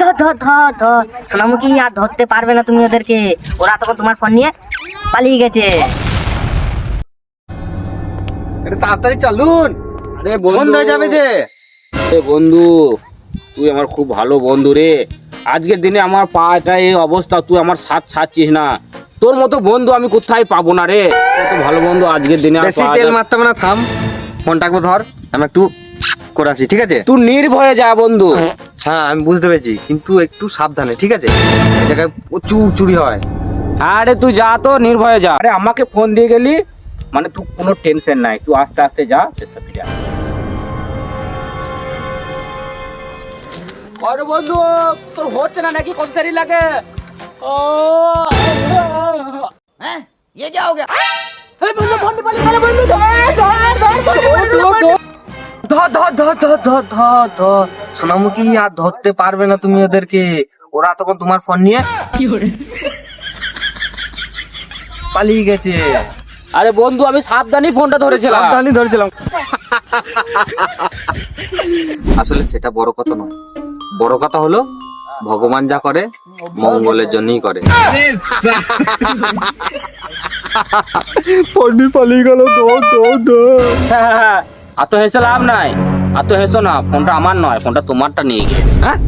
ধর ধর ধর ধর সোনামুখী আর ধরতে পারবে না তুমি ওদেরকে, ওরা তখন তোমার ফোন নিয়ে পালিয়ে গেছে। এটা তাড়াতাড়ি চালুন, আরে সন্ধ্যা যাবে যে। বন্ধু, তুই আমার খুব ভালো বন্ধু রে। আজকের দিনে আমার পাটা এই অবস্থা, তুই আমার সাথ ছাড়ছিস না। তোর মতো বন্ধু আমি কোথায় পাবো না রে। তোর ভালো বন্ধু আজকের দিনে আর বেশি পাওয়া তেল যায়- মারতে হবে না, থাম ফোনটা একবার ধর, আমি একটু করে আসি, ঠিক আছে? তুই নির্ভয়ে যা বন্ধু। হ্যাঁ আমি বুঝতে পেরেছি, কিন্তু একটু সাবধানে, ঠিক আছে? এই জায়গায় প্রচুর চুরি হয়। আরে তুই যা তো, নির্ভয়ে যা। আরে আমাকে ফোন দিয়ে গেলি মানে তুই কোনো টেনশন নাই, তুই আস্তে আস্তে যা, এসে ফিরে আয়। আরে বন্ধু, তোর হচ্ছে না নাকি? কত দেরি লাগে? ও হ্যাঁ ये क्या हो गया? এই বন্ধু, বন্ধু বলি গেল বন্ধু, ধর ধর ধর ধর ধর ধর ধর ধর ধর ধর সোনামুখী আর ধরতে পারবে না তুমি ওদেরকে, ওরা তখন তোমার ফোন নিয়ে পালিয়ে গেছে। আরে বন্ধু, আমি সাবধানে ফোনটা ধরেছিলাম। সাবধানে ধরেছিলাম। আসলে সেটা বড় কথা নয়, বড় কথা হলো ভগবান যা করে মঙ্গলের জন্যই করে। পন্ডি পালিয়ে গেল, আর তো হেসে লাভ নাই, আর তো হেসো না, ফোনটা আমার নয়, ফোনটা তোমারটা নিয়ে গিয়েছে। হ্যাঁ